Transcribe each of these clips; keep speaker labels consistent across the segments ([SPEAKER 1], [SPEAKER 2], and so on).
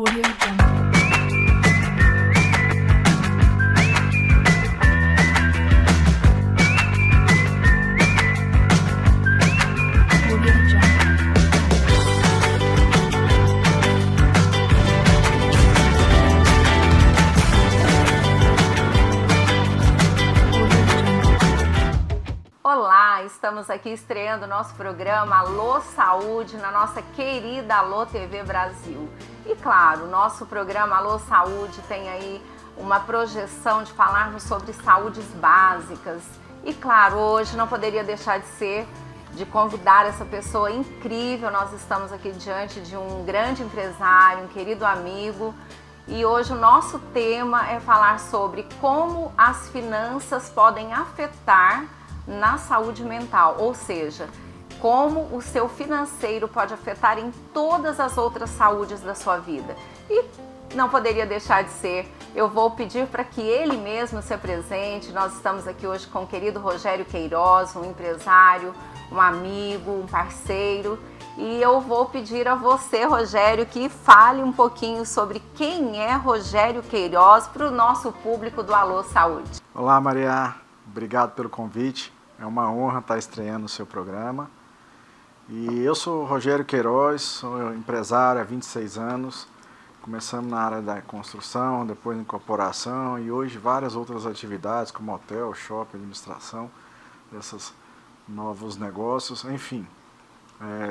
[SPEAKER 1] Audio Jungle. Audio Jungle.
[SPEAKER 2] Olá, estamos aqui estreando o nosso programa Alô Saúde na nossa querida Alô TV Brasil. E claro, o nosso programa Alô Saúde tem aí uma projeção de falarmos sobre saúdes básicas. E claro, hoje não poderia deixar de ser de convidar essa pessoa incrível. Nós estamos aqui diante de um grande empresário, um querido amigo. E hoje o nosso tema é falar sobre como as finanças podem afetar na saúde mental, ou seja, como o seu financeiro pode afetar em todas as outras saúdes da sua vida. E não poderia deixar de ser, eu vou pedir para que ele mesmo se apresente. Nós estamos aqui hoje com o querido Rogério Queiroz, um empresário, um amigo, um parceiro. E eu vou pedir a você, Rogério, que fale um pouquinho sobre quem é Rogério Queiroz para o nosso público do Alô Saúde.
[SPEAKER 3] Olá, Maria. Obrigado pelo convite. É uma honra estar estreando o seu programa. E eu sou o Rogério Queiroz, sou empresário há 26 anos. Começamos na área da construção, depois em corporação e hoje várias outras atividades como hotel, shopping, administração, desses novos negócios, enfim.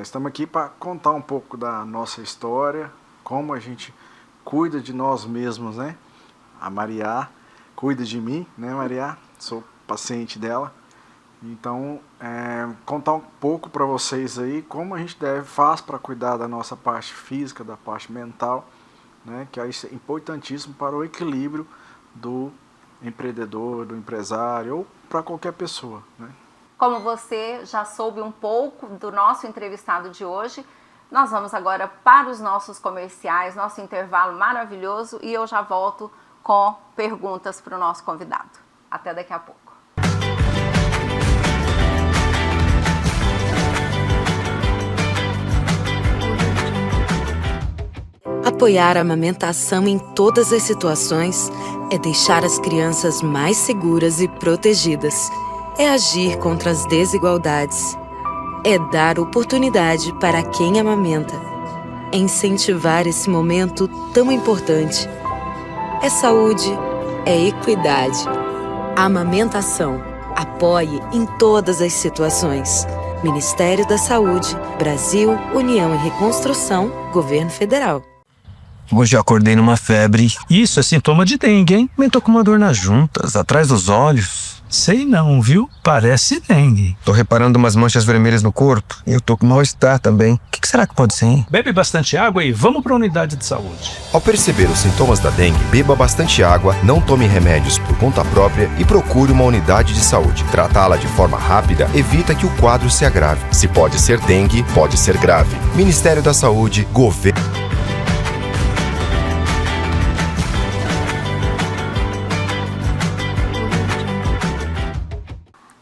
[SPEAKER 3] Estamos aqui para contar um pouco da nossa história, como a gente cuida de nós mesmos, né? A Maria cuida de mim, né, Maria? Sou paciente dela. Então, contar um pouco para vocês aí como a gente faz para cuidar da nossa parte física, da parte mental, né, que é importantíssimo para o equilíbrio do empreendedor, do empresário ou para qualquer pessoa, né?
[SPEAKER 2] Como você já soube um pouco do nosso entrevistado de hoje, nós vamos agora para os nossos comerciais, nosso intervalo maravilhoso, e eu já volto com perguntas para o nosso convidado. Até daqui a pouco.
[SPEAKER 4] Apoiar a amamentação em todas as situações é deixar as crianças mais seguras e protegidas. É agir contra as desigualdades. É dar oportunidade para quem amamenta. É incentivar esse momento tão importante. É saúde, é equidade. Amamentação. Apoie em todas as situações. Ministério da Saúde, Brasil, União e Reconstrução, Governo Federal.
[SPEAKER 5] Hoje eu acordei numa febre.
[SPEAKER 6] Isso é sintoma de dengue, hein?
[SPEAKER 5] Também tô com uma dor nas juntas, atrás dos olhos.
[SPEAKER 6] Sei não, viu? Parece dengue.
[SPEAKER 5] Tô reparando umas manchas vermelhas no corpo. E eu tô com mal-estar também. O que será que pode ser, hein?
[SPEAKER 6] Bebe bastante água e vamos pra unidade de saúde.
[SPEAKER 7] Ao perceber os sintomas da dengue, beba bastante água, não tome remédios por conta própria e procure uma unidade de saúde. Tratá-la de forma rápida evita que o quadro se agrave. Se pode ser dengue, pode ser grave. Ministério da Saúde, Governo.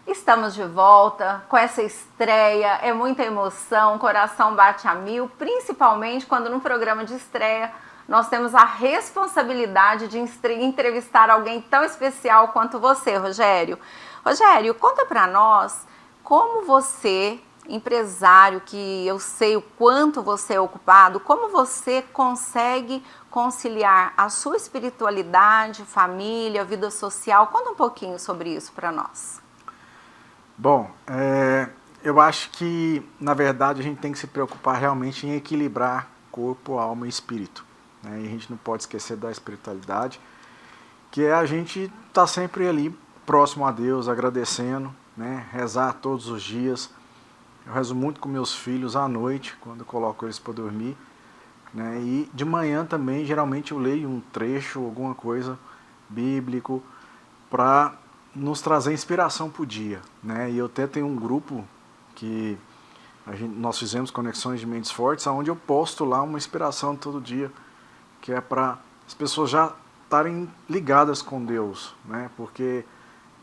[SPEAKER 2] Estamos de volta com essa estreia, é muita emoção, o coração bate a mil, principalmente quando no programa de estreia nós temos a responsabilidade de entrevistar alguém tão especial quanto você, Rogério. Rogério, conta pra nós como você, empresário, que eu sei o quanto você é ocupado, como você consegue conciliar a sua espiritualidade, família, vida social. Conta um pouquinho sobre isso para nós.
[SPEAKER 3] Bom, eu acho que, na verdade, a gente tem que se preocupar realmente em equilibrar corpo, alma e espírito, né? E a gente não pode esquecer da espiritualidade, que é a gente estar sempre ali próximo a Deus, agradecendo, né? Rezar todos os dias. Eu rezo muito com meus filhos à noite, quando eu coloco eles para dormir, né? E de manhã também, geralmente eu leio um trecho, alguma coisa bíblico, para nos trazer inspiração para o dia, né? E eu até tenho um grupo que nós fizemos Conexões de Mentes Fortes, onde eu posto lá uma inspiração todo dia, que é para as pessoas já estarem ligadas com Deus, né? Porque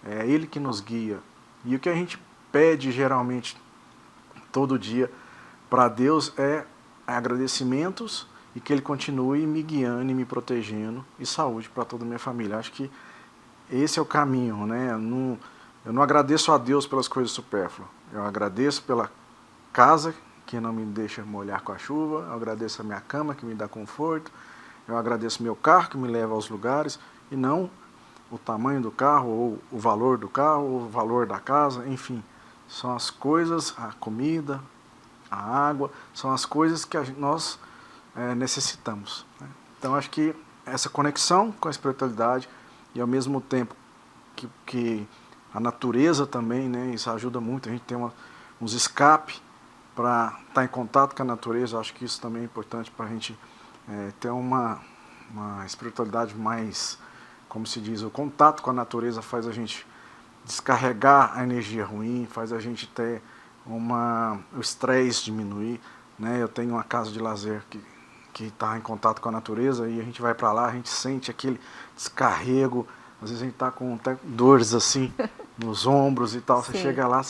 [SPEAKER 3] é Ele que nos guia. E o que a gente pede geralmente todo dia para Deus é agradecimentos e que Ele continue me guiando e me protegendo e saúde para toda a minha família. Acho que esse é o caminho, né? Eu não agradeço a Deus pelas coisas supérfluas, eu agradeço pela casa que não me deixa molhar com a chuva, eu agradeço a minha cama que me dá conforto, eu agradeço meu carro que me leva aos lugares, e não o tamanho do carro, ou o valor do carro, ou o valor da casa, enfim. São as coisas, a comida, a água, são as coisas que nós necessitamos, né? Então acho que essa conexão com a espiritualidade e ao mesmo tempo que a natureza também, né, isso ajuda muito, a gente tem uns escape para estar em contato com a natureza. Acho que isso também é importante para a gente ter uma espiritualidade mais, como se diz, o contato com a natureza faz a gente descarregar a energia ruim, faz a gente ter o estresse diminuir, né? Eu tenho uma casa de lazer que está em contato com a natureza e a gente vai para lá, a gente sente aquele descarrego, às vezes a gente está com até dores assim nos ombros e tal. Você chega lá,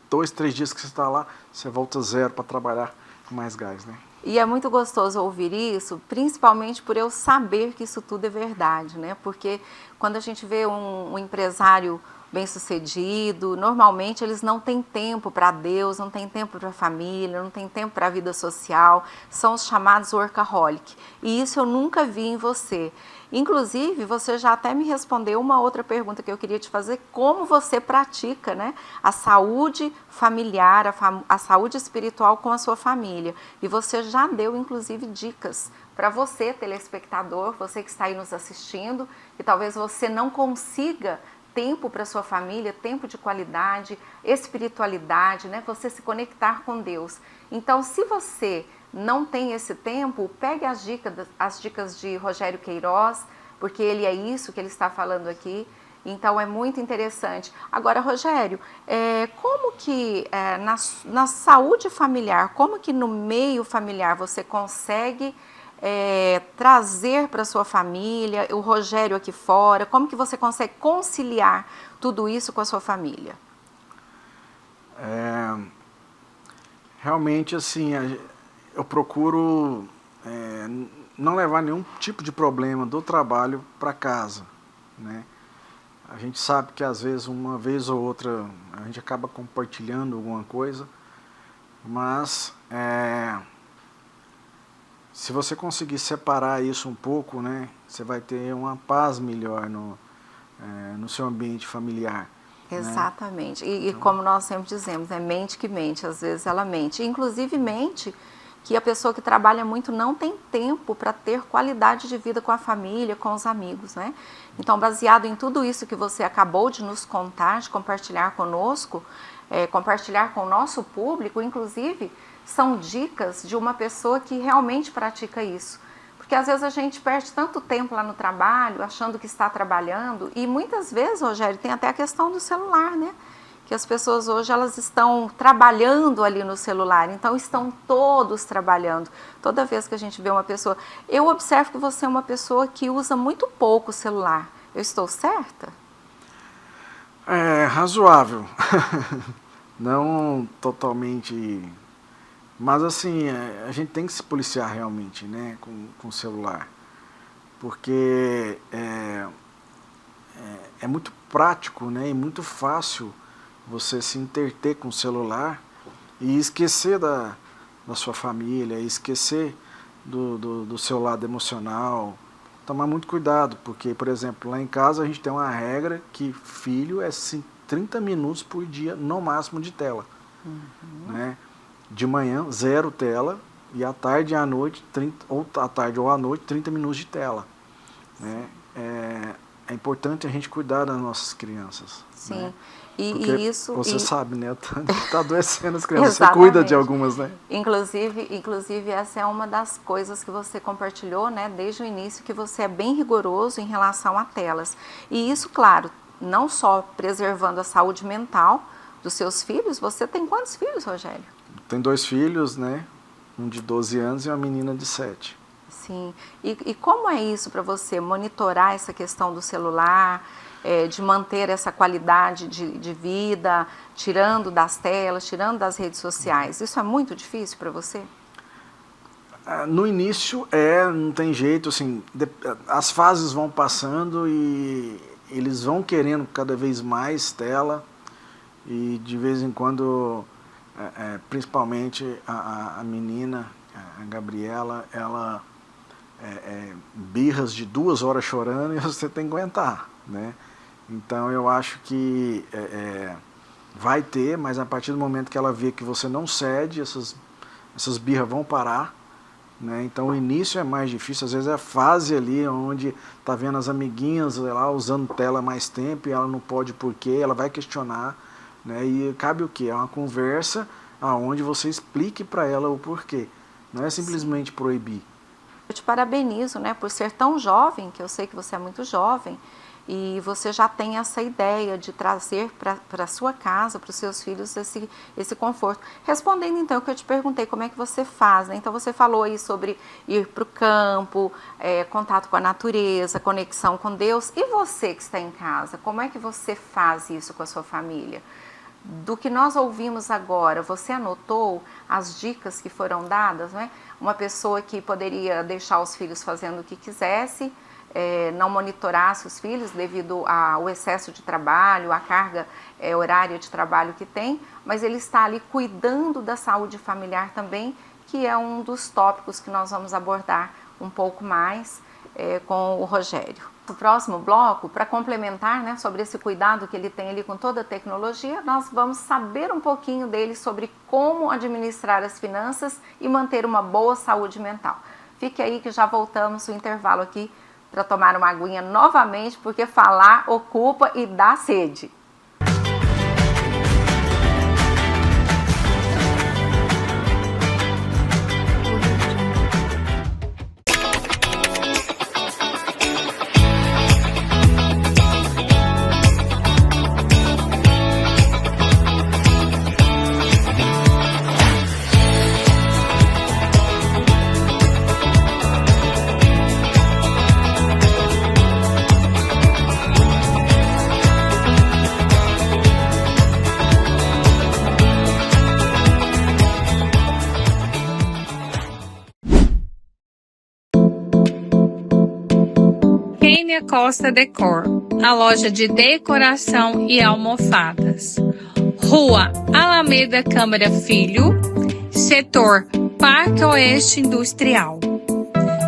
[SPEAKER 3] 2, 3 dias que você está lá, você volta zero para trabalhar com mais gás, né?
[SPEAKER 2] E é muito gostoso ouvir isso, principalmente por eu saber que isso tudo é verdade, né? Porque quando a gente vê um empresário bem-sucedido, normalmente eles não têm tempo para Deus, não têm tempo para a família, não têm tempo para a vida social, são os chamados workaholic. E isso eu nunca vi em você. Inclusive, você já até me respondeu uma outra pergunta que eu queria te fazer, como você pratica, né, a saúde familiar, a saúde espiritual com a sua família. E você já deu, inclusive, dicas para você, telespectador, você que está aí nos assistindo, que talvez você não consiga tempo para sua família, tempo de qualidade, espiritualidade, né, você se conectar com Deus. Então, se você não tem esse tempo, pegue as dicas de Rogério Queiroz, porque ele é isso que ele está falando aqui. Então é muito interessante. Agora, Rogério, como que na saúde familiar, como que no meio familiar você consegue trazer para sua família, o Rogério aqui fora, como que você consegue conciliar tudo isso com a sua família?
[SPEAKER 3] Realmente, assim, eu procuro não levar nenhum tipo de problema do trabalho para casa, né? A gente sabe que às vezes, uma vez ou outra, a gente acaba compartilhando alguma coisa, mas se você conseguir separar isso um pouco, né, você vai ter uma paz melhor no seu ambiente familiar.
[SPEAKER 2] Exatamente. Né? E como nós sempre dizemos, é mente que mente, às vezes ela mente. Inclusive mente que a pessoa que trabalha muito não tem tempo para ter qualidade de vida com a família, com os amigos, né? Então, baseado em tudo isso que você acabou de nos contar, de compartilhar conosco, compartilhar com o nosso público, inclusive, são dicas de uma pessoa que realmente pratica isso. Porque às vezes a gente perde tanto tempo lá no trabalho, achando que está trabalhando, e muitas vezes, Rogério, tem até a questão do celular, né? Que as pessoas hoje elas estão trabalhando ali no celular, então estão todos trabalhando. Toda vez que a gente vê uma pessoa, eu observo que você é uma pessoa que usa muito pouco o celular. Eu estou certa?
[SPEAKER 3] É razoável, não totalmente, mas assim, a gente tem que se policiar realmente, né, com o celular, porque é muito prático, né, e muito fácil você se interter com o celular e esquecer da sua família, esquecer do seu lado emocional. Tomar muito cuidado, porque, por exemplo, lá em casa a gente tem uma regra que filho é 30 minutos por dia, no máximo, de tela. Né? De manhã, 0 tela, e à tarde e à noite, ou à tarde ou à noite, 30 minutos de tela. Né? É importante a gente cuidar das nossas crianças.
[SPEAKER 2] Sim.
[SPEAKER 3] Né?
[SPEAKER 2] E isso,
[SPEAKER 3] você sabe, né? Tá adoecendo as crianças.
[SPEAKER 2] Exatamente.
[SPEAKER 3] Você cuida de algumas, né?
[SPEAKER 2] Inclusive, essa é uma das coisas que você compartilhou, né, desde o início, que você é bem rigoroso em relação a telas. E isso, claro, não só preservando a saúde mental dos seus filhos. Você tem quantos filhos, Rogério?
[SPEAKER 3] Tem 2 filhos, né? Um de 12 anos e uma menina de 7.
[SPEAKER 2] Sim. E como é isso para você, monitorar essa questão do celular, de manter essa qualidade de vida, tirando das telas, tirando das redes sociais? Isso é muito difícil para você?
[SPEAKER 3] No início não tem jeito, assim, as fases vão passando e eles vão querendo cada vez mais tela e de vez em quando, principalmente a menina, a Gabriela, ela birras de 2 horas chorando e você tem que aguentar, né? Então eu acho que vai ter, mas a partir do momento que ela vê que você não cede, essas birras vão parar, né? Então o início é mais difícil, às vezes é a fase ali onde tá vendo as amiguinhas lá usando tela mais tempo e ela não pode por quê, ela vai questionar, né? E cabe o quê? É uma conversa onde você explique para ela o porquê, não é simplesmente proibir.
[SPEAKER 2] Eu te parabenizo, né, por ser tão jovem, que eu sei que você é muito jovem, e você já tem essa ideia de trazer para a sua casa, para os seus filhos, esse conforto. Respondendo então o que eu te perguntei, como é que você faz, né? Então você falou aí sobre ir para o campo, contato com a natureza, conexão com Deus. E você que está em casa, como é que você faz isso com a sua família? Do que nós ouvimos agora, você anotou as dicas que foram dadas, né? Uma pessoa que poderia deixar os filhos fazendo o que quisesse, não monitorasse os filhos devido ao excesso de trabalho, a carga horária de trabalho que tem, mas ele está ali cuidando da saúde familiar também, que é um dos tópicos que nós vamos abordar um pouco mais com o Rogério. No próximo bloco, para complementar, né, sobre esse cuidado que ele tem ali com toda a tecnologia, nós vamos saber um pouquinho dele sobre como administrar as finanças e manter uma boa saúde mental. Fique aí que já voltamos o intervalo aqui para tomar uma aguinha novamente, porque falar ocupa e dá sede.
[SPEAKER 8] Kênia Costa Decor, a loja de decoração e almofadas. Rua Alameda Câmara Filho, setor Parque Oeste Industrial.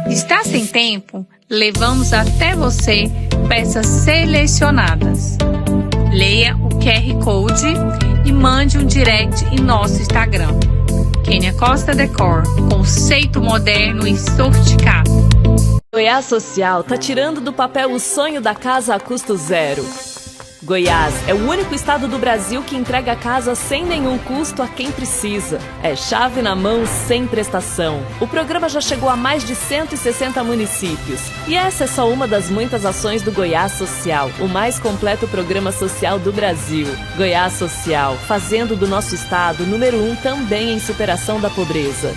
[SPEAKER 8] Está sem tempo? Levamos até você peças selecionadas. Leia o QR Code e mande um direct em nosso Instagram. Kênia Costa Decor, conceito moderno e sofisticado.
[SPEAKER 9] Goiás Social tá tirando do papel o sonho da casa a custo zero. Goiás é o único estado do Brasil que entrega a casa sem nenhum custo a quem precisa. É chave na mão, sem prestação. O programa já chegou a mais de 160 municípios. E essa é só uma das muitas ações do Goiás Social, o mais completo programa social do Brasil. Goiás Social, fazendo do nosso estado o número 1 também em superação da pobreza.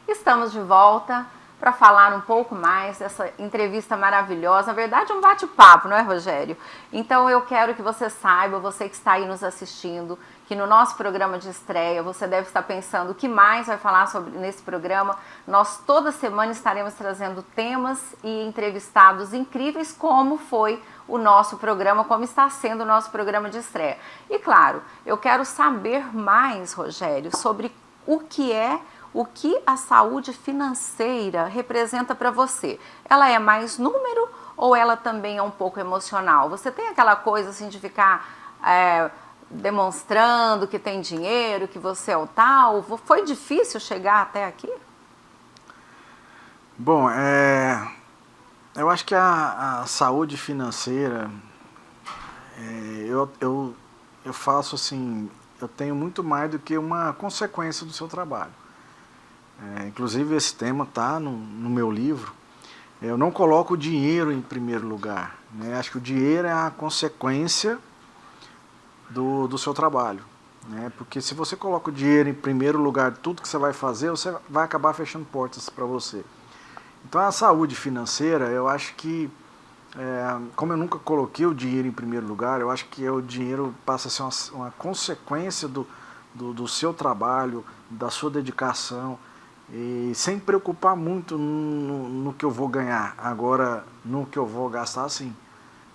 [SPEAKER 2] Estamos de volta para falar um pouco mais dessa entrevista maravilhosa. Na verdade, um bate-papo, não é, Rogério? Então, eu quero que você saiba, você que está aí nos assistindo, que no nosso programa de estreia, você deve estar pensando o que mais vai falar sobre nesse programa. Nós, toda semana, estaremos trazendo temas e entrevistados incríveis, como foi o nosso programa, como está sendo o nosso programa de estreia. E, claro, eu quero saber mais, Rogério, sobre o que a saúde financeira representa para você. Ela é mais número ou ela também é um pouco emocional? Você tem aquela coisa assim de ficar demonstrando que tem dinheiro, que você é o tal? Foi difícil chegar até aqui?
[SPEAKER 3] Bom, eu acho que a saúde financeira, eu faço assim, eu tenho muito mais do que uma consequência do seu trabalho. Inclusive esse tema está no meu livro. Eu não coloco o dinheiro em primeiro lugar, né? Acho que o dinheiro é a consequência do seu trabalho, né? Porque se você coloca o dinheiro em primeiro lugar de tudo que você vai fazer, você vai acabar fechando portas para você. Então a saúde financeira, eu acho que como eu nunca coloquei o dinheiro em primeiro lugar, eu acho que o dinheiro passa a ser uma consequência do seu trabalho, da sua dedicação, e sem preocupar muito no que eu vou ganhar, agora no que eu vou gastar, sim.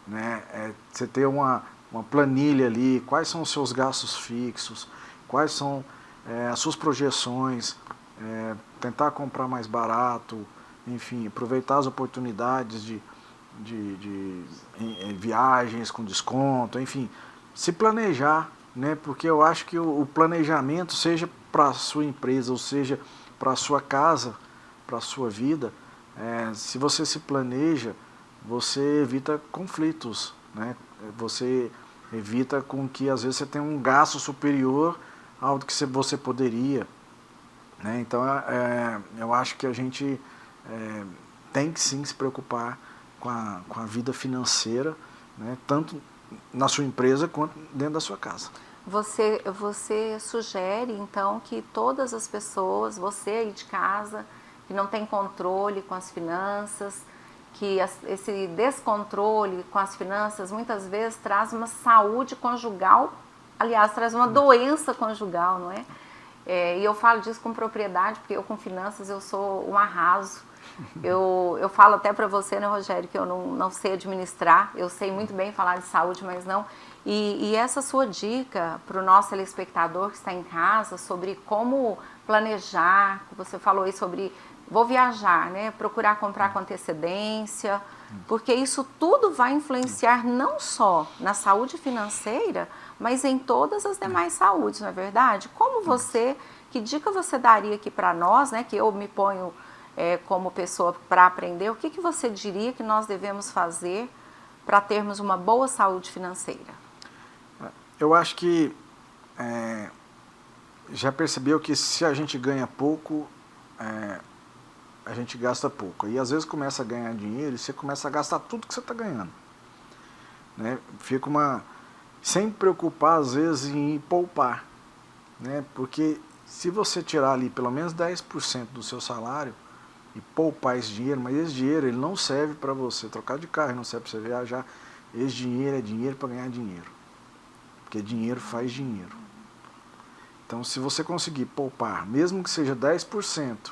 [SPEAKER 3] Né? Você ter uma planilha ali, quais são os seus gastos fixos, quais são as suas projeções, tentar comprar mais barato, enfim, aproveitar as oportunidades de viagens com desconto, enfim, se planejar, né? Porque eu acho que o planejamento, seja para a sua empresa, ou seja para a sua casa, para a sua vida, se você se planeja, você evita conflitos, né? Você evita com que às vezes você tenha um gasto superior ao que você poderia, né? Então eu acho que a gente tem que sim se preocupar com a vida financeira, né? Tanto na sua empresa quanto dentro da sua casa.
[SPEAKER 2] Você sugere, então, que todas as pessoas, você aí de casa, que não tem controle com as finanças, que esse descontrole com as finanças muitas vezes traz uma saúde conjugal, aliás, traz uma doença conjugal, não é? E eu falo disso com propriedade, porque eu com finanças eu sou um arraso. Eu falo até para você, né, Rogério, que eu não sei administrar, eu sei muito bem falar de saúde, mas não. E essa sua dica para o nosso telespectador que está em casa sobre como planejar, você falou aí sobre, vou viajar, né, procurar comprar com antecedência, porque isso tudo vai influenciar não só na saúde financeira, mas em todas as demais saúdes, não é verdade? Como você, que dica você daria aqui para nós, né, que eu me ponho como pessoa para aprender, o que você diria que nós devemos fazer para termos uma boa saúde financeira?
[SPEAKER 3] Eu acho que já percebeu que se a gente ganha pouco, a gente gasta pouco. E às vezes começa a ganhar dinheiro e você começa a gastar tudo que você está ganhando. Né? Fica sem preocupar às vezes em poupar. Né? Porque se você tirar ali pelo menos 10% do seu salário, e poupar esse dinheiro, mas esse dinheiro ele não serve para você trocar de carro, não serve para você viajar, esse dinheiro é dinheiro para ganhar dinheiro, porque dinheiro faz dinheiro. Então se você conseguir poupar, mesmo que seja 10%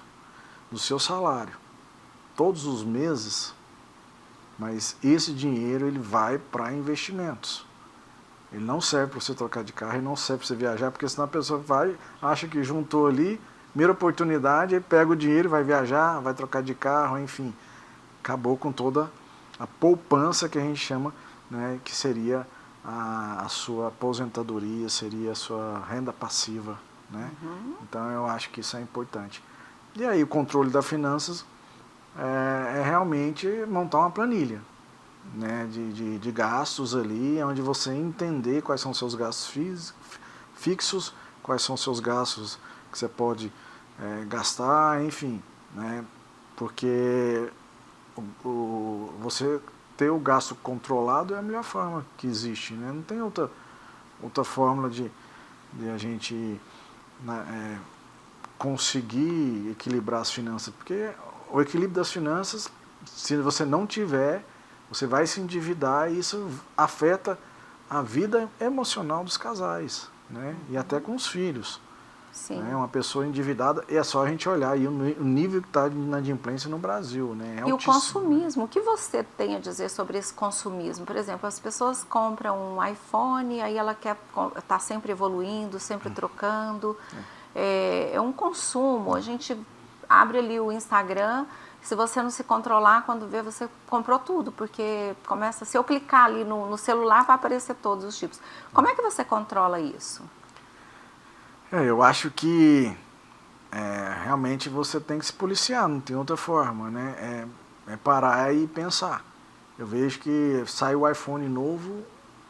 [SPEAKER 3] do seu salário, todos os meses, mas esse dinheiro ele vai para investimentos, ele não serve para você trocar de carro, ele não serve para você viajar, porque senão a pessoa acha que juntou ali, primeira oportunidade, ele pega o dinheiro, vai viajar, vai trocar de carro, enfim. Acabou com toda a poupança que a gente chama, né, que seria a sua aposentadoria, seria a sua renda passiva. Né? Então eu acho que isso é importante. E aí o controle das finanças é realmente montar uma planilha, né, de gastos ali, onde você entender quais são os seus gastos fixos, quais são os seus gastos que você pode gastar, enfim, né? Porque você ter o gasto controlado é a melhor forma que existe, né? Não tem outra fórmula de a gente conseguir equilibrar as finanças, porque o equilíbrio das finanças, se você não tiver, você vai se endividar e isso afeta a vida emocional dos casais, né? E até com os filhos.
[SPEAKER 2] Sim.
[SPEAKER 3] Né? Uma pessoa endividada, é só a gente olhar aí o nível que está de inadimplência no Brasil. Né?
[SPEAKER 2] E o consumismo, o que você tem a dizer sobre esse consumismo? Por exemplo, as pessoas compram um iPhone, aí ela quer estar sempre evoluindo, sempre trocando. É um consumo, a gente abre ali o Instagram, se você não se controlar, quando vê, você comprou tudo, porque se eu clicar ali no celular, vai aparecer todos os tipos. Como é que você controla isso?
[SPEAKER 3] Eu acho que realmente você tem que se policiar, não tem outra forma, né? É parar e pensar. Eu vejo que sai o iPhone novo,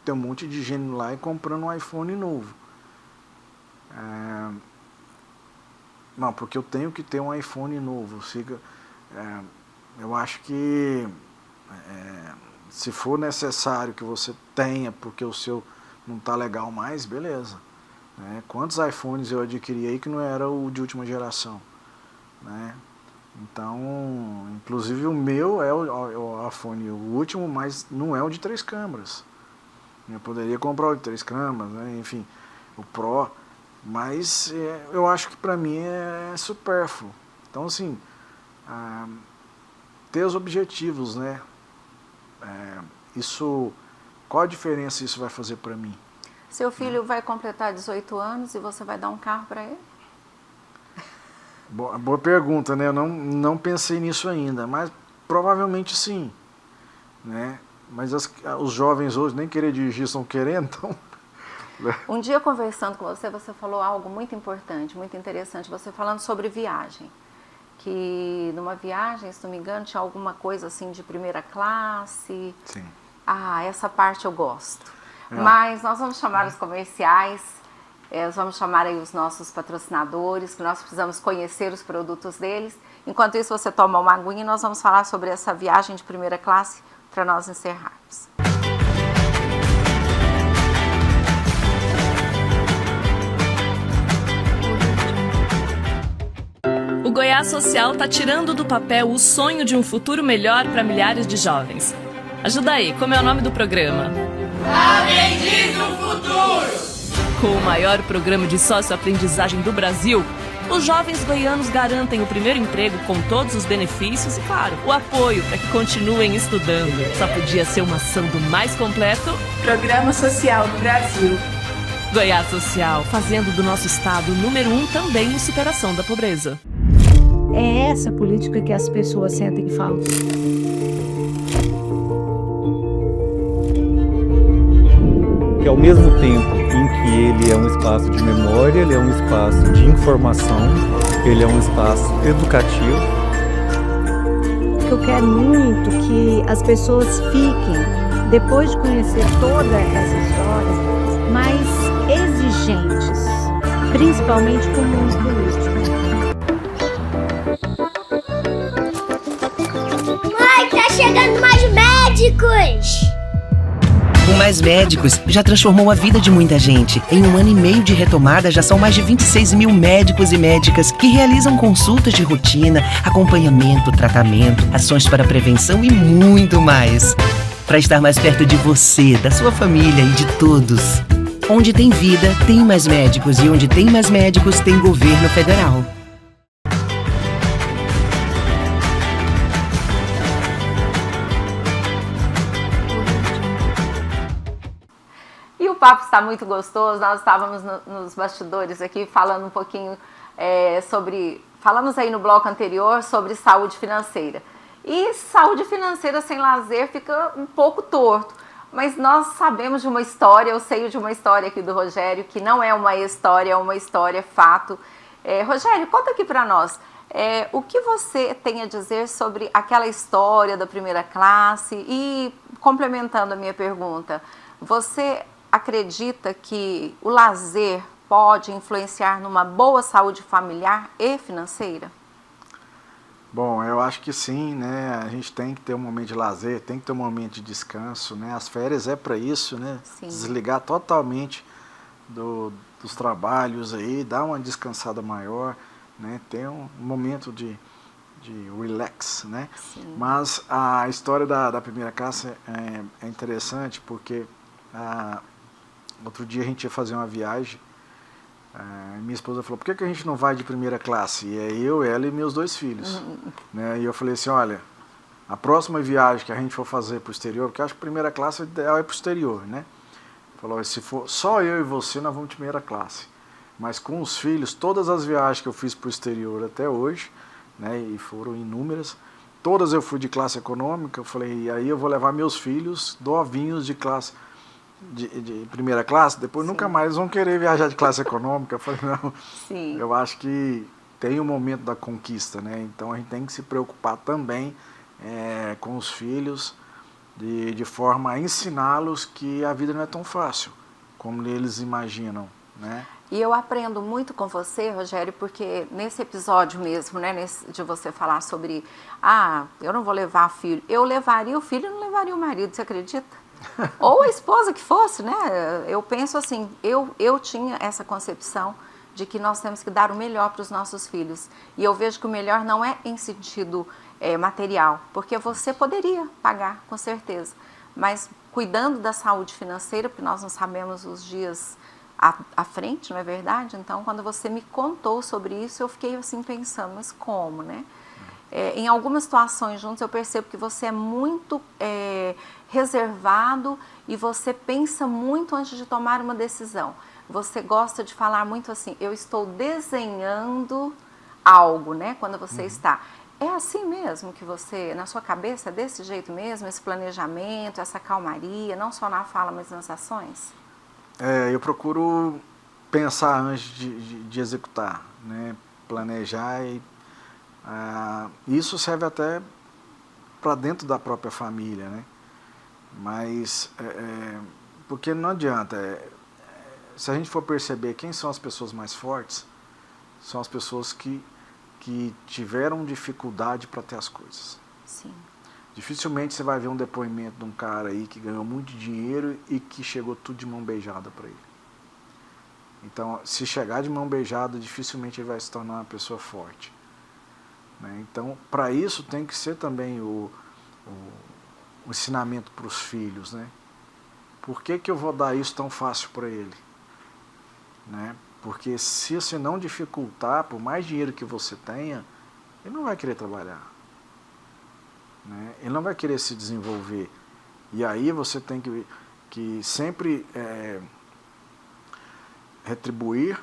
[SPEAKER 3] tem um monte de gente lá e comprando um iPhone novo. Não, porque eu tenho que ter um iPhone novo. Eu acho que se for necessário que você tenha, porque o seu não está legal mais, beleza. Né? Quantos iPhones eu adquiri aí que não era o de última geração? Né? Então, inclusive o meu é o iPhone, o último, mas não é o de 3 câmeras. Eu poderia comprar o de 3 câmeras, né? Enfim, o Pro, mas eu acho que para mim é supérfluo. Então, assim, ter os objetivos, né? Qual a diferença isso vai fazer para mim?
[SPEAKER 2] Seu filho vai completar 18 anos e você vai dar um carro para ele?
[SPEAKER 3] Boa pergunta, né? Eu não pensei nisso ainda, mas provavelmente sim, né? Mas os jovens hoje nem querer dirigir estão querendo, então...
[SPEAKER 2] Um dia conversando com você, você falou algo muito importante, muito interessante, você falando sobre viagem. Que numa viagem, se não me engano, tinha alguma coisa assim de primeira classe.
[SPEAKER 3] Sim.
[SPEAKER 2] Essa parte eu gosto. Mas nós vamos chamar os comerciais, nós vamos chamar aí os nossos patrocinadores, que nós precisamos conhecer os produtos deles. Enquanto isso, você toma uma aguinha e nós vamos falar sobre essa viagem de primeira classe para nós encerrarmos.
[SPEAKER 9] O Goiás Social está tirando do papel o sonho de um futuro melhor para milhares de jovens. Ajuda aí, como é o nome do programa?
[SPEAKER 10] Aprendiz do Futuro!
[SPEAKER 9] Com o maior programa de sócio-aprendizagem do Brasil, os jovens goianos garantem o primeiro emprego com todos os benefícios e, claro, o apoio para que continuem estudando. Só podia ser uma ação do mais completo
[SPEAKER 1] Programa Social do Brasil.
[SPEAKER 9] Goiás Social, fazendo do nosso estado o número 1 também em superação da pobreza.
[SPEAKER 11] É essa política que as pessoas sentem e falam.
[SPEAKER 12] Que ao mesmo tempo em que ele é um espaço de memória, ele é um espaço de informação, ele é um espaço educativo.
[SPEAKER 11] Eu quero muito que as pessoas fiquem, depois de conhecer toda essa história, mais exigentes, principalmente com o mundo político.
[SPEAKER 13] Mãe, tá chegando mais médicos!
[SPEAKER 14] O Mais Médicos já transformou a vida de muita gente. Em 1 ano e meio de retomada, já são mais de 26 mil médicos e médicas que realizam consultas de rotina, acompanhamento, tratamento, ações para prevenção e muito mais. Para estar mais perto de você, da sua família e de todos. Onde tem vida, tem mais médicos. E onde tem mais médicos, tem governo federal.
[SPEAKER 2] E o papo está muito gostoso, nós estávamos nos bastidores aqui falando um pouquinho falamos aí no bloco anterior sobre saúde financeira. E saúde financeira sem lazer fica um pouco torto, mas nós sabemos de uma história, eu sei de uma história aqui do Rogério, que não é uma história, é uma história fato. Rogério, conta aqui para nós, o que você tem a dizer sobre aquela história da primeira classe e, complementando a minha pergunta, você acredita que o lazer pode influenciar numa boa saúde familiar e financeira?
[SPEAKER 3] Bom, eu acho que sim, né? A gente tem que ter um momento de lazer, tem que ter um momento de descanso, né? As férias é para isso, né?
[SPEAKER 2] Sim.
[SPEAKER 3] Desligar totalmente dos trabalhos aí, dar uma descansada maior, né? Ter um momento de relax, né?
[SPEAKER 2] Sim.
[SPEAKER 3] Mas a história da primeira classe é interessante porque outro dia a gente ia fazer uma viagem, minha esposa falou, por que a gente não vai de primeira classe? E é eu, ela e meus 2 filhos. Né? E eu falei assim, olha, a próxima viagem que a gente for fazer para o exterior, porque eu acho que primeira classe o ideal é para o exterior, né? Falou, se for só eu e você, nós vamos de primeira classe. Mas com os filhos, todas as viagens que eu fiz para o exterior até hoje, né, e foram inúmeras, todas eu fui de classe econômica. Eu falei, e aí eu vou levar meus filhos novinhos de classe de primeira classe, depois Sim. nunca mais vão querer viajar de classe econômica. Eu falei, não,
[SPEAKER 2] Sim.
[SPEAKER 3] eu acho que tem o momento da conquista, né? Então a gente tem que se preocupar também com os filhos, de forma a ensiná-los que a vida não é tão fácil como eles imaginam, né?
[SPEAKER 2] E eu aprendo muito com você, Rogério, porque nesse episódio mesmo, né, de você falar sobre, eu não vou levar filho, eu levaria o filho e não levaria o marido, você acredita? Ou a esposa que fosse, né? Eu penso assim, eu tinha essa concepção de que nós temos que dar o melhor para os nossos filhos. E eu vejo que o melhor não é em sentido material, porque você poderia pagar, com certeza, mas cuidando da saúde financeira, porque nós não sabemos os dias à frente, não é verdade? Então, quando você me contou sobre isso, eu fiquei assim pensando, mas como, né? Em algumas situações juntos eu percebo que você é muito reservado e você pensa muito antes de tomar uma decisão. Você gosta de falar muito assim, eu estou desenhando algo, né? Quando você está... É assim mesmo que você, na sua cabeça, é desse jeito mesmo, esse planejamento, essa calmaria, não só na fala, mas nas ações?
[SPEAKER 3] Eu procuro pensar antes de executar, né? Planejar e isso serve até para dentro da própria família, né? Mas, porque não adianta, se a gente for perceber quem são as pessoas mais fortes, são as pessoas que tiveram dificuldade para ter as coisas.
[SPEAKER 2] Sim.
[SPEAKER 3] Dificilmente você vai ver um depoimento de um cara aí que ganhou muito dinheiro e que chegou tudo de mão beijada para ele. Então, se chegar de mão beijada, dificilmente ele vai se tornar uma pessoa forte. Né? Então, para isso tem que ser também o ensinamento para os filhos. Né? Por que eu vou dar isso tão fácil para ele? Né? Porque se você não dificultar, por mais dinheiro que você tenha, ele não vai querer trabalhar. Né? Ele não vai querer se desenvolver. E aí você tem que sempre retribuir,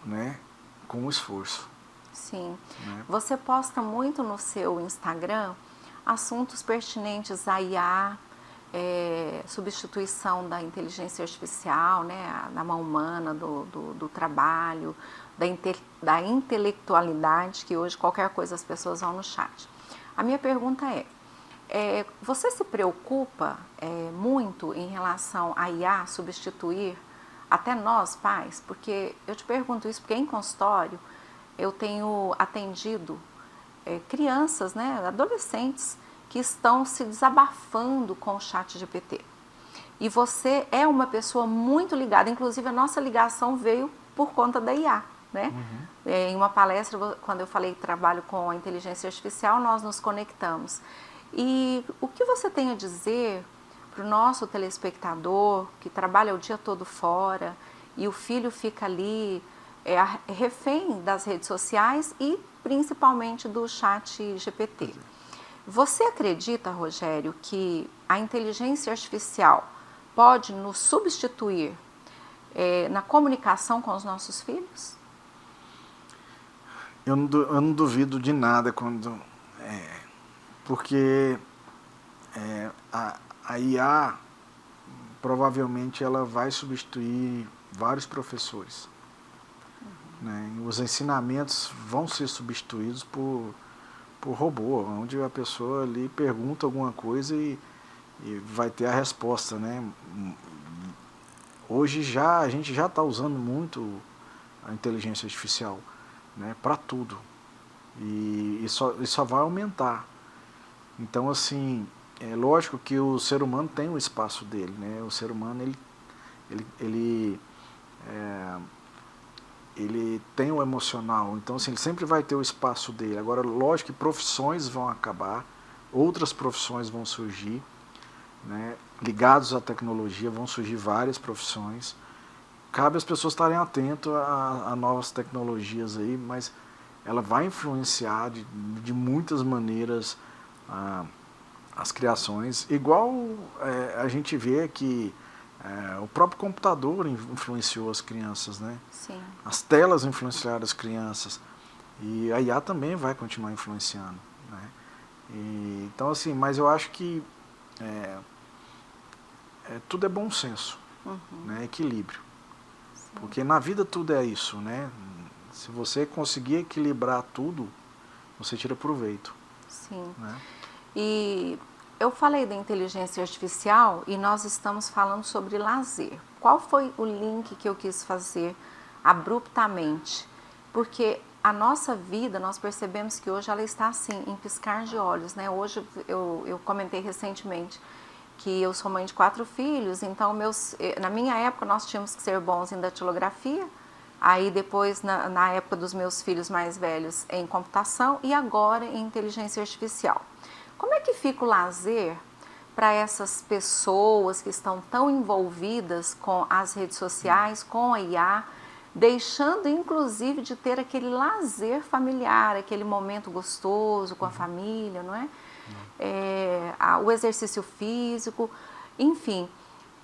[SPEAKER 3] né, com o esforço.
[SPEAKER 2] Sim.
[SPEAKER 3] Né?
[SPEAKER 2] Você posta muito no seu Instagram assuntos pertinentes à IA, substituição da inteligência artificial, né, da mão humana, do trabalho, da intelectualidade, que hoje qualquer coisa as pessoas vão no chat. A minha pergunta você se preocupa muito em relação à IA substituir até nós pais? Porque eu te pergunto isso porque em consultório eu tenho atendido crianças, né, adolescentes, que estão se desabafando com o ChatGPT. E você é uma pessoa muito ligada, inclusive a nossa ligação veio por conta da IA. Né? Em uma palestra, quando eu falei que trabalho com a inteligência artificial, nós nos conectamos. E o que você tem a dizer para o nosso telespectador que trabalha o dia todo fora e o filho fica ali refém das redes sociais e principalmente do ChatGPT? Você acredita, Rogério, que a inteligência artificial pode nos substituir na comunicação com os nossos filhos?
[SPEAKER 3] Eu não duvido de nada porque a IA provavelmente ela vai substituir vários professores. Né? Os ensinamentos vão ser substituídos por robô, onde a pessoa ali pergunta alguma coisa e vai ter a resposta. Né? Hoje a gente já está usando muito a inteligência artificial, né, para tudo, e só vai aumentar. Então, assim, é lógico que o ser humano tem o espaço dele, né? O ser humano ele tem o emocional, então assim, ele sempre vai ter o espaço dele. Agora, lógico que profissões vão acabar, outras profissões vão surgir, né? Ligados à tecnologia vão surgir várias profissões. Cabe às pessoas estarem atentas a novas tecnologias aí, mas ela vai influenciar de muitas maneiras as criações. Igual a gente vê que o próprio computador influenciou as crianças, né?
[SPEAKER 2] Sim.
[SPEAKER 3] As telas influenciaram as crianças. E a IA também vai continuar influenciando, né? Então, assim, mas eu acho que tudo é bom senso, né? Equilíbrio. Sim. Porque na vida tudo é isso, né? Se você conseguir equilibrar tudo, você tira proveito.
[SPEAKER 2] Sim.
[SPEAKER 3] Né?
[SPEAKER 2] E eu falei da inteligência artificial e nós estamos falando sobre lazer. Qual foi o link que eu quis fazer abruptamente? Porque a nossa vida, nós percebemos que hoje ela está assim, em piscar de olhos, né? Hoje eu comentei recentemente que eu sou mãe de 4 filhos, então na minha época nós tínhamos que ser bons em datilografia, aí depois na época dos meus filhos mais velhos em computação e agora em inteligência artificial. Como é que fica o lazer para essas pessoas que estão tão envolvidas com as redes sociais, com a IA, deixando inclusive de ter aquele lazer familiar, aquele momento gostoso com a família, não é? O exercício físico, enfim.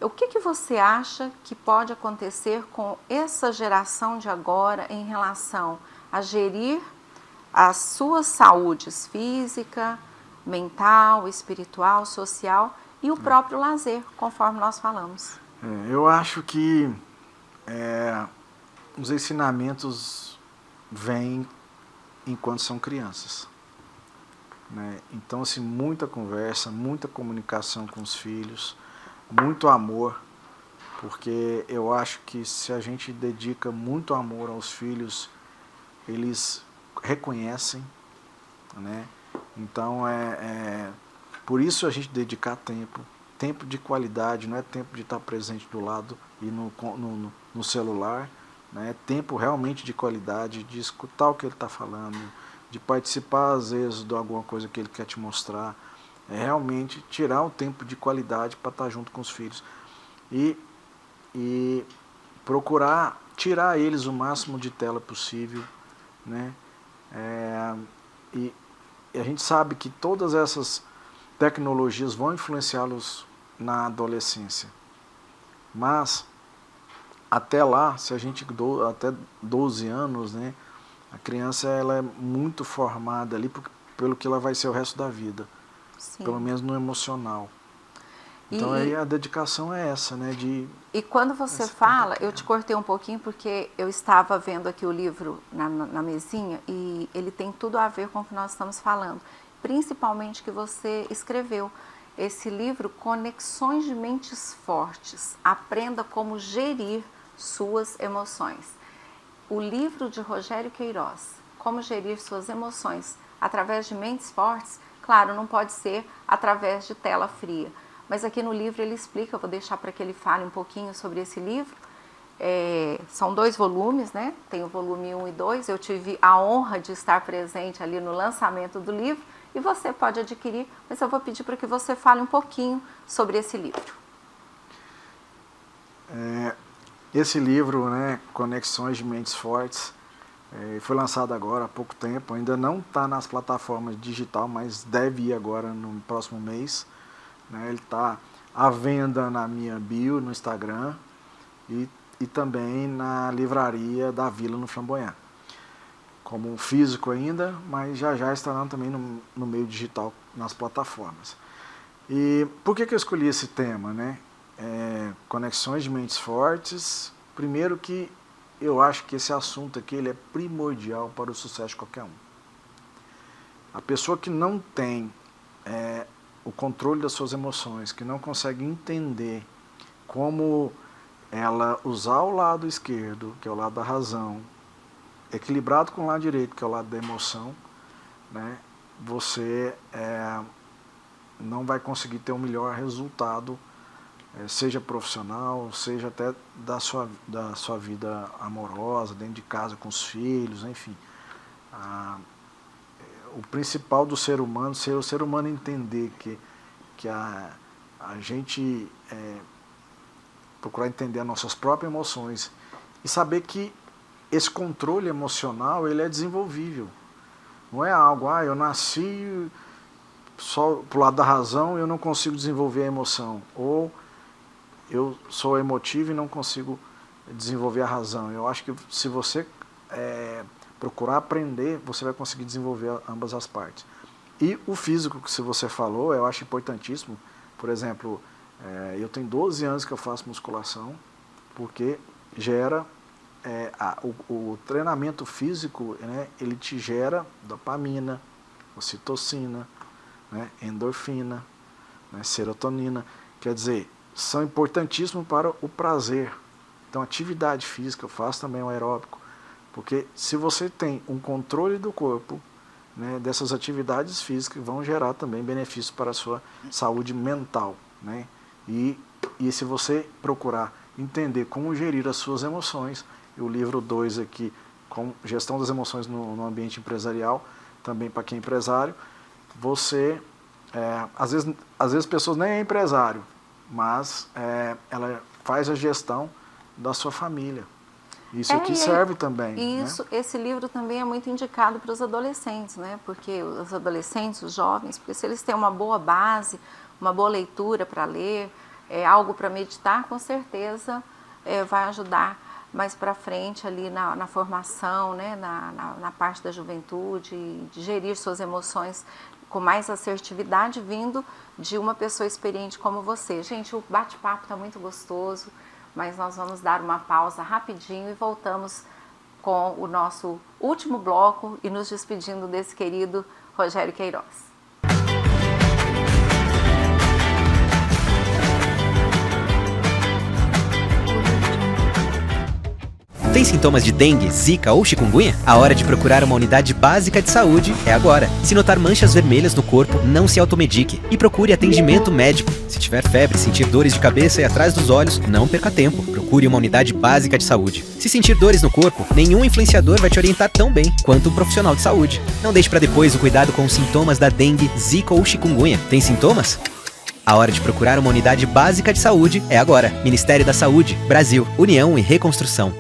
[SPEAKER 2] O que você acha que pode acontecer com essa geração de agora em relação a gerir as suas saúdes física, mental, espiritual, social e o próprio lazer, conforme nós falamos?
[SPEAKER 3] Eu acho que os ensinamentos vêm enquanto são crianças, né? Então, assim, muita conversa, muita comunicação com os filhos, muito amor, porque eu acho que se a gente dedica muito amor aos filhos, eles reconhecem, né? Então, por isso a gente dedicar tempo de qualidade, não é tempo de estar presente do lado e no celular, né? É tempo realmente de qualidade, de escutar o que ele está falando, de participar às vezes de alguma coisa que ele quer te mostrar, realmente tirar o tempo de qualidade para estar junto com os filhos e procurar tirar eles o máximo de tela possível, né? E a gente sabe que todas essas tecnologias vão influenciá-los na adolescência, mas até lá, se a gente até 12 anos, né, a criança ela é muito formada ali pelo que ela vai ser o resto da vida. Sim. Pelo menos no emocional. Então aí a dedicação é essa, né?
[SPEAKER 2] E quando você fala, eu te cortei um pouquinho porque eu estava vendo aqui o livro na mesinha e ele tem tudo a ver com o que nós estamos falando. Principalmente que você escreveu esse livro, Conexões de Mentes Fortes. Aprenda como gerir suas emoções. O livro de Rogério Queiroz, Como Gerir Suas Emoções através de Mentes Fortes, claro, não pode ser através de tela fria, mas aqui no livro ele explica, eu vou deixar para que ele fale um pouquinho sobre esse livro. São 2 volumes, né? Tem o volume 1 e 2, eu tive a honra de estar presente ali no lançamento do livro e você pode adquirir, mas eu vou pedir para que você fale um pouquinho sobre esse livro.
[SPEAKER 3] Esse livro, né, Conexões de Mentes Fortes, foi lançado agora há pouco tempo, ainda não está nas plataformas digital, mas deve ir agora no próximo mês, né? Ele está à venda na minha bio no Instagram e também na livraria da Vila no Flamboyant, como físico ainda, mas já estará também no meio digital nas plataformas. E por que eu escolhi esse tema, né? Conexões de Mentes Fortes. Primeiro que eu acho que esse assunto aqui ele é primordial para o sucesso de qualquer um. A pessoa que não tem o controle das suas emoções, que não consegue entender como ela usar o lado esquerdo, que é o lado da razão, equilibrado com o lado direito, que é o lado da emoção, né, você não vai conseguir ter um melhor resultado, seja profissional, seja até da sua vida amorosa, dentro de casa com os filhos, enfim. O principal do ser humano, o ser humano entender que a gente procurar entender as nossas próprias emoções e saber que esse controle emocional ele é desenvolvível. Não é algo, eu nasci só pro lado da razão e eu não consigo desenvolver a emoção, ou eu sou emotivo e não consigo desenvolver a razão. Eu acho que se você procurar aprender, você vai conseguir desenvolver ambas as partes. E o físico, que se você falou, eu acho importantíssimo. Por exemplo, eu tenho 12 anos que eu faço musculação, porque gera o treinamento físico, né, ele te gera dopamina, ocitocina, né, endorfina, né, serotonina. Quer dizer, são importantíssimos para o prazer. Então, atividade física, eu faço também o aeróbico, porque se você tem um controle do corpo, né, dessas atividades físicas vão gerar também benefícios para a sua saúde mental, né? E se você procurar entender como gerir as suas emoções, e o livro 2 aqui, com gestão das emoções no ambiente empresarial, também para quem é empresário. Você, às vezes pessoas nem é empresário, mas ela faz a gestão da sua família. Isso aqui serve também.
[SPEAKER 2] Isso,
[SPEAKER 3] né?
[SPEAKER 2] Esse livro também é muito indicado para os adolescentes, né? Porque os adolescentes, os jovens, porque se eles têm uma boa base, uma boa leitura para ler, algo para meditar, com certeza vai ajudar mais para frente ali na formação, né? na parte da juventude, de gerir suas emoções com mais assertividade, vindo de uma pessoa experiente como você. Gente, o bate-papo está muito gostoso, mas nós vamos dar uma pausa rapidinho e voltamos com o nosso último bloco e nos despedindo desse querido Rogério Queiroz.
[SPEAKER 15] Tem sintomas de dengue, zika ou chikungunya? A hora de procurar uma unidade básica de saúde é agora. Se notar manchas vermelhas no corpo, não se automedique e procure atendimento médico. Se tiver febre, sentir dores de cabeça e atrás dos olhos, não perca tempo. Procure uma unidade básica de saúde. Se sentir dores no corpo, nenhum influenciador vai te orientar tão bem quanto um profissional de saúde. Não deixe para depois o cuidado com os sintomas da dengue, zika ou chikungunya. Tem sintomas? A hora de procurar uma unidade básica de saúde é agora. Ministério da Saúde, Brasil, União e Reconstrução.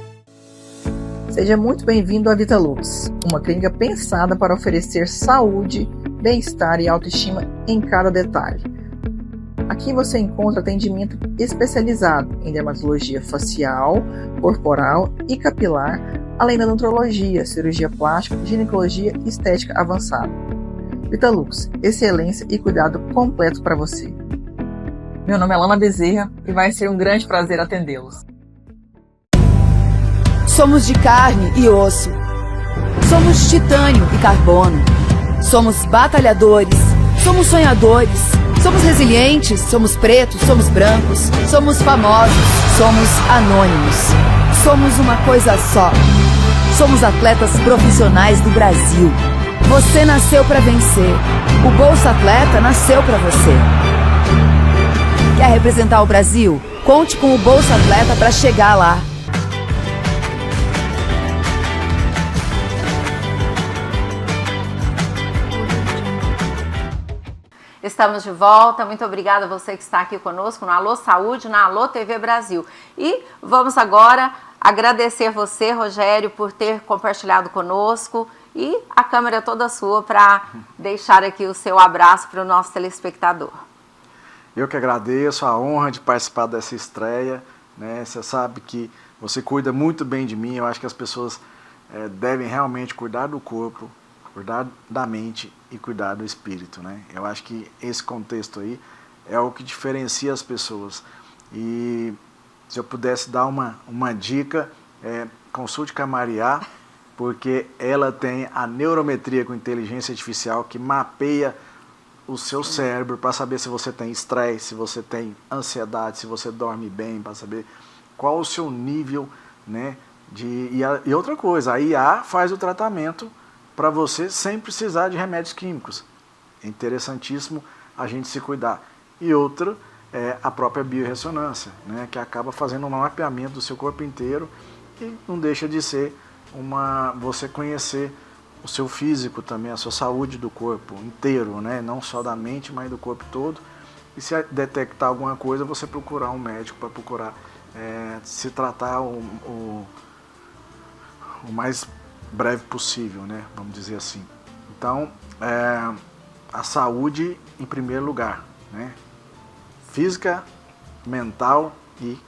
[SPEAKER 16] Seja muito bem-vindo à Vitalux, uma clínica pensada para oferecer saúde, bem-estar e autoestima em cada detalhe. Aqui você encontra atendimento especializado em dermatologia facial, corporal e capilar, além da nutrologia, cirurgia plástica, ginecologia e estética avançada. Vitalux, excelência e cuidado completo para você. Meu nome é Lana Bezerra e vai ser um grande prazer atendê-los.
[SPEAKER 17] Somos de carne e osso. Somos titânio e carbono. Somos batalhadores. Somos sonhadores. Somos resilientes. Somos pretos. Somos brancos. Somos famosos. Somos anônimos. Somos uma coisa só. Somos atletas profissionais do Brasil. Você nasceu para vencer. O Bolsa Atleta nasceu para você. Quer representar o Brasil? Conte com o Bolsa Atleta para chegar lá.
[SPEAKER 2] Estamos de volta, muito obrigada a você que está aqui conosco no Alô Saúde, na Alô TV Brasil. E vamos agora agradecer você, Rogério, por ter compartilhado conosco e a câmera toda sua para deixar aqui o seu abraço para o nosso telespectador.
[SPEAKER 3] Eu que agradeço a honra de participar dessa estreia, né? Você sabe que você cuida muito bem de mim, eu acho que as pessoas devem realmente cuidar do corpo, cuidar da mente e cuidar do espírito, né? Eu acho que esse contexto aí é o que diferencia as pessoas. E se eu pudesse dar uma dica, consulte com a Maria, porque ela tem a neurometria com inteligência artificial que mapeia o seu cérebro para saber se você tem estresse, se você tem ansiedade, se você dorme bem, para saber qual o seu nível, né? E outra coisa, a IA faz o tratamento para você sem precisar de remédios químicos. É interessantíssimo a gente se cuidar. E outra é a própria biorressonância, né, que acaba fazendo um mapeamento do seu corpo inteiro e não deixa de ser você conhecer o seu físico também, a sua saúde do corpo inteiro, né, não só da mente, mas do corpo todo. E se detectar alguma coisa, você procurar um médico para procurar se tratar o mais breve possível, né? Vamos dizer assim. Então, a saúde em primeiro lugar, né? Física, mental e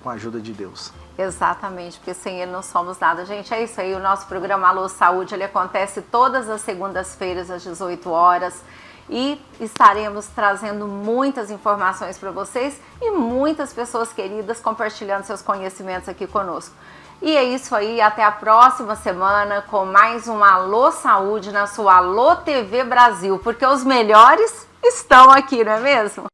[SPEAKER 3] com a ajuda de Deus.
[SPEAKER 2] Exatamente, porque sem ele não somos nada. Gente, é isso aí, o nosso programa Alô Saúde, ele acontece todas as segundas-feiras às 18 horas e estaremos trazendo muitas informações para vocês e muitas pessoas queridas compartilhando seus conhecimentos aqui conosco. E é isso aí, até a próxima semana com mais um Alô Saúde na sua Alô TV Brasil, porque os melhores estão aqui, não é mesmo?